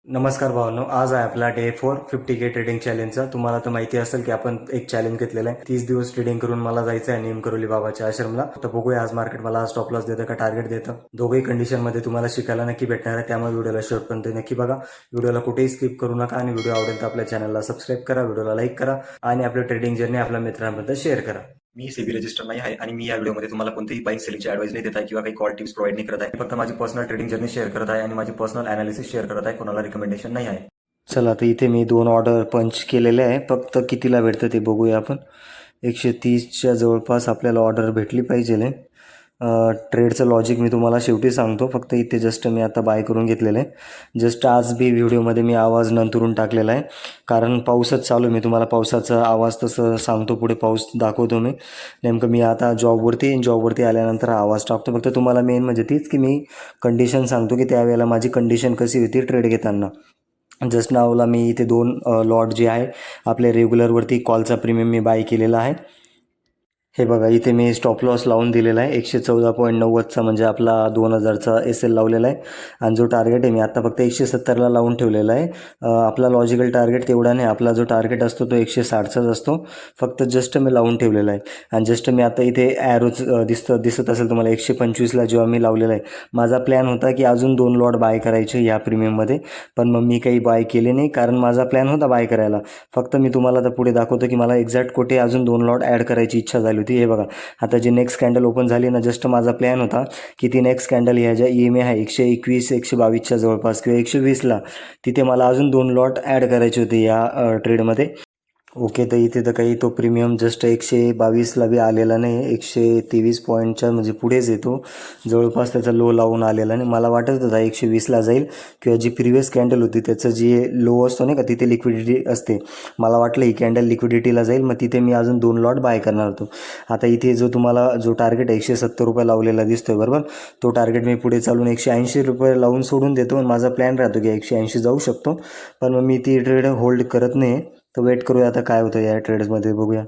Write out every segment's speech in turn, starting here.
नमस्कार भावांनो, आज आहे आपला डे 450K ट्रेडिंग चॅलेंजचा। तुम्हाला तर माहिती असेल की आपण एक चॅलेंज घेतलेलं आहे। 30 दिवस ट्रेडिंग करून मला जायचं आहे नेमकरोली बाबाच्या आश्रमला। तर बघूया आज मार्केट मला स्टॉप लॉस देतं का टार्गेट देतं। दोघेही कंडिशनमध्ये तुम्हाला शिकायला नक्की भेटणार आहे, त्यामुळे व्हिडिओला शेवटपर्यंत नक्की बघा। व्हिडिओला कुठेही स्किप करू नका आणि व्हिडिओ आवडेल तर आपल्या चॅनलला सबस्क्राईब करा, व्हिडिओला लाईक करा आणि आपली ट्रेडिंग जर्नी आपल्या मित्रांबद्दल शेअर करा। मी सेबी रजिस्टर नाही आहे आणि मी या व्हिडिओमध्ये तुम्हाला कोणतेही बाईक सेलिंगची ॲडवाइस नाही देत आहे किंवा काही कॉल टिप्स प्रोव्हाइड नाही करत आहे। फक्त माझी पर्सनल ट्रेडिंग जर्नी शेअर करत आहे आणि माझी पर्सनल अनालिसिस शेअर करत आहे, कोणाला रिकमेंडेशन नाही आहे। चला तर इथे मी 2 ऑर्डर पंच केलेले आहे। फक्त कितीला भेटतं ते बघूया आपण। 130च्या जवळपास आपल्याला ऑर्डर भेटली पाहिजे। ट्रेडचं लॉजिक मी तुम्हाला शेवटी सांगतो, फक्त इथे जस्ट मी आता बाय करून घेतलेलं आहे। जस्ट आज बी व्हिडिओमध्ये मी आवाज नंतरून टाकलेला आहे, कारण पाऊसच चालू। मी तुम्हाला पावसाचा आवाज तसं सांगतो, पुढे पाऊस दाखवतो मी। नेमकं मी आता जॉबवरती आल्यानंतर आवाज टाकतो। फक्त तुम्हाला मेन म्हणजे तीच की मी कंडिशन सांगतो की त्यावेळेला माझी कंडिशन कशी होती ट्रेड घेताना। जस्ट नावला मी इथे 2 लॉट जे आहे आपले रेग्युलरवरती कॉलचा प्रीमियम मी बाय केलेला आहे। हे बघा इथे मी स्टॉप लॉस लावून दिलेला आहे 114.90चा, म्हणजे आपला 2000चा SL लावलेला आहे। आणि जो टार्गेट आहे मी आता फक्त 170ला लावून ठेवलेला आहे। आपला लॉजिकल टार्गेट तेवढा नाही, आपला जो टार्गेट असतो तो 160चाच असतो। फक्त जस्ट मी लावून ठेवलेला आहे। आणि जस्ट मी आता इथे ॲरोज दिसत असेल तुम्हाला 125ला जेव्हा मी लावलेला आहे। माझा प्लॅन होता की अजून 2 लॉट बाय करायचे या प्रीमियममध्ये, पण मग मी काही बाय केले नाही, कारण माझा प्लॅन होता बाय करायला। फक्त मी तुम्हाला आता पुढे दाखवतो की मला एक्झॅक्ट कुठे अजून 2 लॉट ॲड करायची इच्छा झाली होती। हे बघा आता जी नेक्स्ट कॅन्डल ओपन झाली ना, जस्ट माझा प्लॅन होता की ती नेक्स्ट कॅन्डल ह्या ज्या EMA आहे 121 122च्या जवळपास किंवा 120ला, तिथे मला अजून 2 लॉट ॲड करायचे होते या ट्रेडमध्ये। ओके, तर इथे तर काही तो प्रीमियम जस्ट 122ला बी आलेला नाही, 123 पॉईंटच्या म्हणजे पुढेच येतो, जवळपास त्याचा लो लावून आलेला नाही। मला वाटत होता 120ला जाईल, किंवा जी प्रिव्हियस कॅन्डल होती त्याचं जे लो असतो नाही का, तिथे लिक्विडिटी असते। मला वाटलं ही कॅन्डल लिक्विडिटीला जाईल, मग तिथे मी अजून 2 लॉट बाय करणार होतो। आता इथे जो तुम्हाला जो टार्गेट 170 रुपये लावलेला दिसतोय बरोबर, तो टार्गेट मी पुढे चालून 180 रुपये लावून सोडून देतो। माझा प्लॅन राहतो की 180 जाऊ शकतो, पण मग मी ती ट्रेड होल्ड करत नाही। तर वेट करूया आता काय होतं या ट्रेड्समध्ये, बघूया।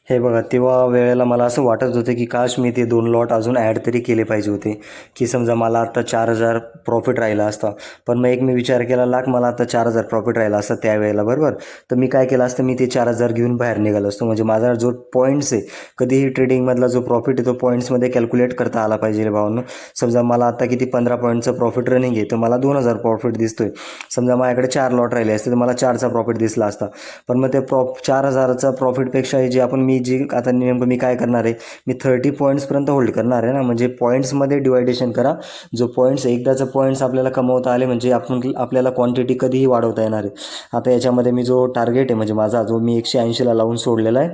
हे बघा तेव्हा वेळेला मला असं वाटत होतं की काश मी ते 2 लॉट अजून ॲड तरी केले पाहिजे होते, की समजा मला आता 4000 प्रॉफिट राहिला असता। पण मग एक मी विचार केला, लाख मला आता 4000 प्रॉफिट राहिला असता त्यावेळेला बरोबर, तर मी काय केलं असतं, मी ते 4000 घेऊन बाहेर निघालो असतो। म्हणजे माझा जो पॉईंट्स आहे, कधीही ट्रेडिंगमधला जो प्रॉफिट आहे तो पॉईंट्समध्ये कॅल्क्युलेट करता आला पाहिजे भावांनो। समजा मला आता किती 15 पॉईंटचं प्रॉफिट रनिंग आहे, तर मला 2000 प्रॉफिट दिसतोय। समजा माझ्याकडे 4 लॉट राहिले असते तर मला 4चा प्रॉफिट दिसला असता। पण मग ते 4000चा प्रॉफिटपेक्षा जे आपण जी आता नेमकं मी काय करणार आहे, मी 30 पॉईंट्सपर्यंत होल्ड करणार आहे ना। म्हणजे पॉईंट्समध्ये डिवायडेशन करा, जो पॉईंट्स एकदाचं पॉईंट्स आपल्याला कमवता आले म्हणजे आपल्याला क्वांटिटी कधीही वाढवता येणार आहे। आता याच्यामध्ये मी जो टार्गेट आहे म्हणजे माझा जो मी 180ला लावून सोडलेला आहे,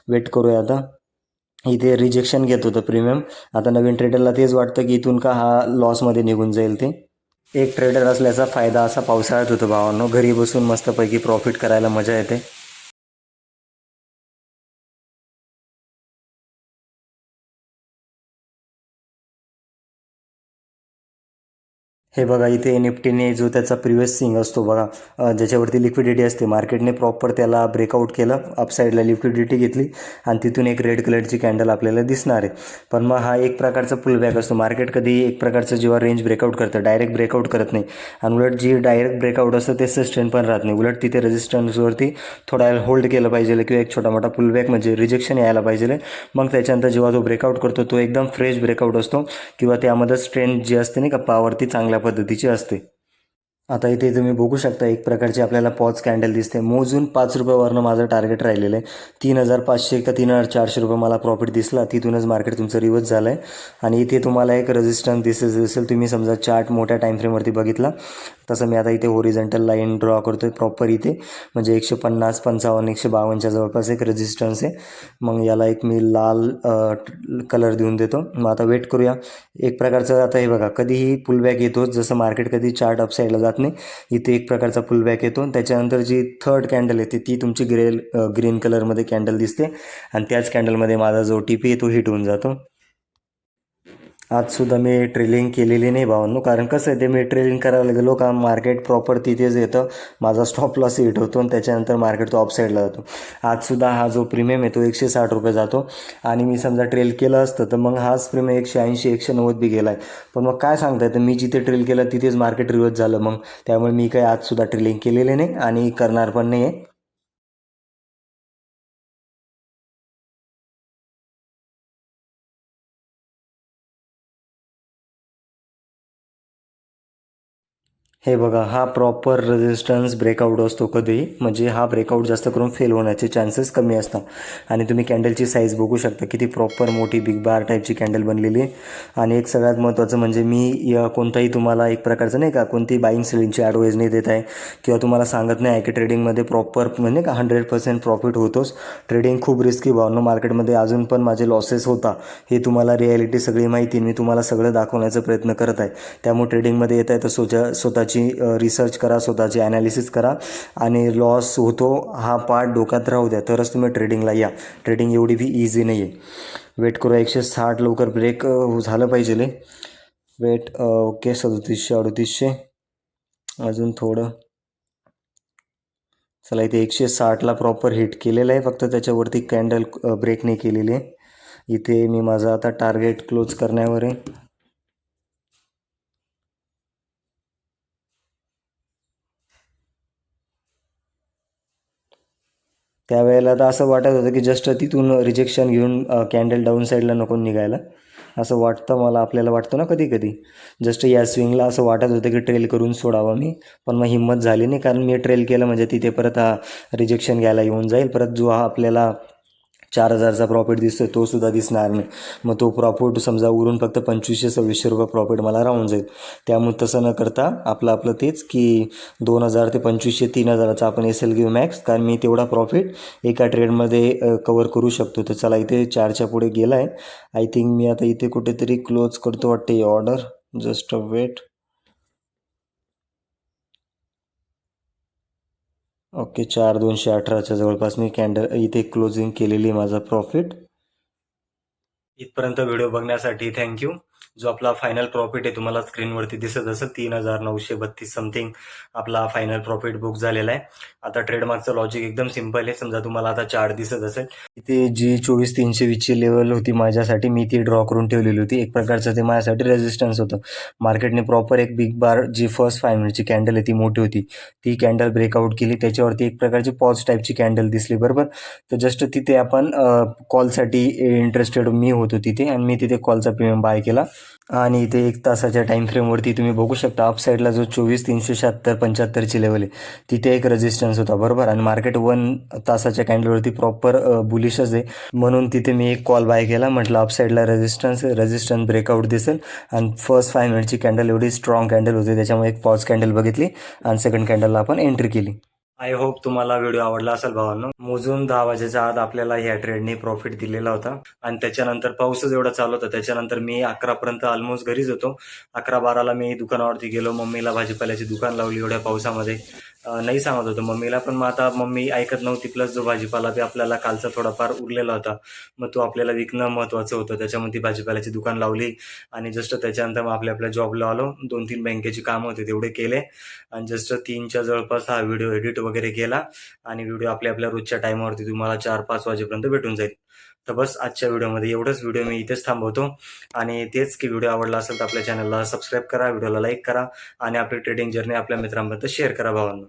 वेट करूया आता। इथे रिजेक्शन घेत होतं प्रीमियम, आता नवीन ट्रेडरला तेच वाटतं की इथून का हा लॉसमध्ये निघून जाईल। ते एक ट्रेडर असल्याचा फायदा असा पावसाळ्यात होतो भावांनो, घरी बसून मस्तपैकी प्रॉफिट करायला मजा येते। हे बघा इथे निफ्टीने जो त्याचा प्रिव्हियस स्विंग असतो बघा, ज्याच्यावरती लिक्विडिटी असते, मार्केटने प्रॉपर त्याला ब्रेकआउट केलं, अपसाईडला लिक्विडिटी घेतली आणि तिथून एक रेड कलरची कॅन्डल आपल्याला दिसणार आहे। पण मग हा एक प्रकारचा पुलबॅक असतो। मार्केट कधी एक प्रकारचं जेव्हा रेंज ब्रेकआउट करतं, डायरेक्ट ब्रेकआउट करत नाही, आणि उलट जी डायरेक्ट ब्रेकआउट असतं ते सस्टेन पण राहत नाही। उलट तिथे रेजिस्टन्सवरती थोडा वेळ होल्ड केलं पाहिजे, किंवा एक छोटा मोठा पुलबॅक म्हणजे रिजेक्शन यायला पाहिजे। मग त्याच्यानंतर जेव्हा जो ब्रेकआउट करतो तो एकदम फ्रेश ब्रेकआउट असतो, किंवा त्यामध्ये स्ट्रेंथ जी असते नाही का पावरती चांगल्या पद्धतीची असते। आता इथे तुम्ही बघू शकता एक प्रकारची आपल्याला पॉज कॅन्डल दिसते। मोजून 5 रुपयावरनं माझं टार्गेट राहिलेलं आहे। 3500 का 3400 रुपये मला प्रॉफिट दिसला, तिथूनच मार्केट तुमचं रिव्हर्स झालं आहे। आणि इथे तुम्हाला एक रेजिस्टन्स दिसेल, तुम्ही समजा चार्ट मोठ्या टाईम फ्रेमवरती बघितला तसं मी आता इथे होरिझॉन्टल लाईन ड्रॉ करतोय प्रॉपर इथे, म्हणजे 150 55 152च्या जवळपास एक रेजिस्टन्स आहे। मग याला एक मी लाल कलर देऊन देतो। मग आता वेट करूया एक प्रकारचं। आता हे बघा कधीही पुलबॅक येतो, जसं मार्केट कधी चार्ट अपसाईडला जात नाही, इथे एक प्रकारचा पुलबॅक येतो। त्याच्यानंतर जी थर्ड कॅन्डल येते ती तुमची ग्रीन कलरमध्ये कॅन्डल दिसते, आणि त्याच कॅन्डलमध्ये माझा जो TP आहे तो हिट होऊन जातो। आज सुद्धा मी ट्रेलिंग केलेली नाही भावांनो, कारण कसं आहे ते मी ट्रेलिंग करायला गेलो का मार्केट प्रॉपर तिथेच येतं, माझा स्टॉप लॉस हिट होतो आणि त्याच्यानंतर मार्केट तो ऑफसाईडला जातो. आज सुद्धा हा जो प्रीमियम आहे तो 160 रुपये जातो आणि मी समजा ट्रेल केलं असतं तर मग हाच प्रीमियम 180 190 बी गेला आहे. पण मग काय सांगता येतं, मी जिथे ट्रेल केलं तिथेच मार्केट रिव्हर्स झालं. मग त्यामुळे मी काही आज सुद्धा ट्रेलिंग केलेली नाही आणि करणार पण नाही आहे. हे बघा, हा प्रॉपर रेजिस्टन्स ब्रेकआउट असतो कधीही, म्हणजे हा ब्रेकआउट जास्त करून फेल होण्याचे चान्सेस कमी असतात. आणि तुम्ही कॅन्डलची साईज बघू शकता, किती प्रॉपर मोठी बिग बार टाईपची कॅन्डल बनलेली आहे. आणि एक सगळ्यात महत्त्वाचं म्हणजे मी कोणताही तुम्हाला एक प्रकारचं नाही का कोणती बाईंग सेलिंगची ॲडवाईज नाही देत आहे किंवा तुम्हाला सांगत नाही आहे की ट्रेडिंगमध्ये प्रॉपर म्हणजे का 100% प्रॉफिट होतोच. ट्रेडिंग खूप रिस्की भावनो, मार्केटमध्ये अजून पण माझे लॉसेस होता, हे तुम्हाला रिॲलिटी सगळी माहिती मी तुम्हाला सगळं दाखवण्याचा प्रयत्न करत आहे. त्यामुळे ट्रेडिंगमध्ये येत आहे तर स्वतःची रिसर्च करा, स्वतःची ॲनालिसिस करा आणि लॉस होतो हा पार्ट डोक्यात राहू द्या, तरच तुम्ही ट्रेडिंगला या. ट्रेडिंग एवढी बी इझी नाही आहे. वेट करू, 160 लवकर ब्रेक झालं पाहिजे. वेट ओके, 3700 3800 अजून थोडं. चला, इथे 160ला प्रॉपर हिट केलेलं आहे, फक्त त्याच्यावरती कॅन्डल ब्रेक नाही केलेली आहे. इथे मी माझा आता टार्गेट क्लोज करण्यावर आहे. त्यावेळेला तर असं वाटत होतं की जस्ट तिथून रिजेक्शन घेऊन कॅन्डल डाऊन साईडला नको निघायला, असं वाटतं मला. आपल्याला वाटतं ना कधी कधी, जस्ट या स्विंगला असं वाटत होतं की ट्रेल करून सोडावं मी, पण मग हिंमत झाली नाही, कारण मी ट्रेल केलं म्हणजे तिथे परत हा रिजेक्शन घ्यायला येऊन जाईल, परत जो हा आपल्याला 4000चा प्रॉफिट दिसतोय तो सुद्धा दिसणार नाही. मग तो प्रॉफिट समजा उरून फक्त 2500-2600 रुपये प्रॉफिट मला राहून जाईल. त्यामुळे तसं न करता आपलं आपलं तेच की 2000 ते 2500-3000चा आपण एल घेऊ मॅक्स, कारण मी तेवढा प्रॉफिट एका ट्रेडमध्ये कवर करू शकतो. तर चला, इथे 4च्या पुढे गेला आहे. आय थिंक मी आता इथे कुठेतरी क्लोज करतो वाटते ही ऑर्डर. Just wait. ओके, 4218च्या जवळपास मी कॅन्डल इथे क्लोजिंग केलेली माझा प्रॉफिट. इथपर्यंत व्हिडिओ बघण्यासाठी थँक्यू. जो आपला फायनल प्रॉफिट आहे तुम्हाला स्क्रीनवरती दिसत असेल, 3932 समथिंग आपला फायनल प्रॉफिट बुक झालेला आहे. आता ट्रेडमार्कचं लॉजिक एकदम सिंपल आहे. समजा तुम्हाला आता चार्ट दिसत असेल, इथे जी 24320ची लेवल होती माझ्यासाठी, मी ती ड्रॉ करून ठेवलेली होती. एक प्रकारचं ते माझ्यासाठी रेजिस्टन्स होतं. मार्केटने प्रॉपर एक बिग बार जी फर्स्ट 5 मिनिटची कॅन्डल आहे ती मोठी होती, ती कॅन्डल ब्रेकआउट केली. त्याच्यावरती एक प्रकारची पॉज टाईपची कॅन्डल दिसली, बरोबर. तर जस्ट तिथे आपण कॉलसाठी इंटरेस्टेड मी होतो तिथे, आणि मी तिथे कॉलचा प्रीमियम बाय केला. आणि इथे 1 तासाच्या टाईम फ्रेमवरती तुम्ही बघू शकता, अप साईडला जो 24,376-75ची लेवल आहे तिथे एक रेजिस्टन्स होता, बरोबर. आणि मार्केट 1 तासाच्या कॅन्डलवरती प्रॉपर बुलिशच आहे, म्हणून तिथे मी एक कॉल बाय केला. म्हटलं अप साईडला रेजिस्टन्स ब्रेकआउट दिसेल, आणि फर्स्ट 5 मिनिटची कॅन्डल एवढी स्ट्रॉंग कॅन्डल होती, त्याच्यामुळे एक पॉज कॅन्डल बघितली आणि सेकंड कॅन्डलला आपण एंट्री केली. आय होप तुम्हाला व्हिडिओ आवडला असेल भावांनो. मोजून 10 वाजेच्या आत आपल्याला ह्या ट्रेडने प्रॉफिट दिलेला होता, आणि त्याच्यानंतर पाऊसच एवढा चालू होता. त्याच्यानंतर मी 11पर्यंत ऑलमोस्ट घरीच होतो. 11-12ला मी दुकानावरती गेलो, मम्मीला भाजीपाल्याची दुकान लावली एवढ्या पावसामध्ये. नाही सांगत होतो मम्मीला, पण मग आता मम्मी ऐकत नव्हती. प्लस जो भाजीपाला ते आपल्याला कालचा थोडाफार उरलेला होता, मग तो आपल्याला विकणं महत्त्वाचं होतं, त्याच्यामुळे ती भाजीपाल्याची दुकान लावली. आणि जस्ट त्याच्यानंतर मग आपल्या जॉबला आलो. 2-3 बँकेची कामं होते तेवढे केले, आणि जस्ट 3च्या जवळपास हा व्हिडिओ एडिट वगैरे केला. आणि व्हिडिओ आपल्या रोजच्या टाईमावरती तुम्हाला 4-5 वाजेपर्यंत भेटून जाईल. तर बस आजच्या व्हिडिओमध्ये एवढंच. व्हिडिओ मी इथेच थांबवतो, आणि तेच की व्हिडिओ आवडला असेल तर आपल्या चॅनलला सबस्क्राईब करा, व्हिडिओला लाईक करा, आणि आपली ट्रेडिंग जर्नी आपल्या मित्रांपर्यंत शेअर करा भावांनो.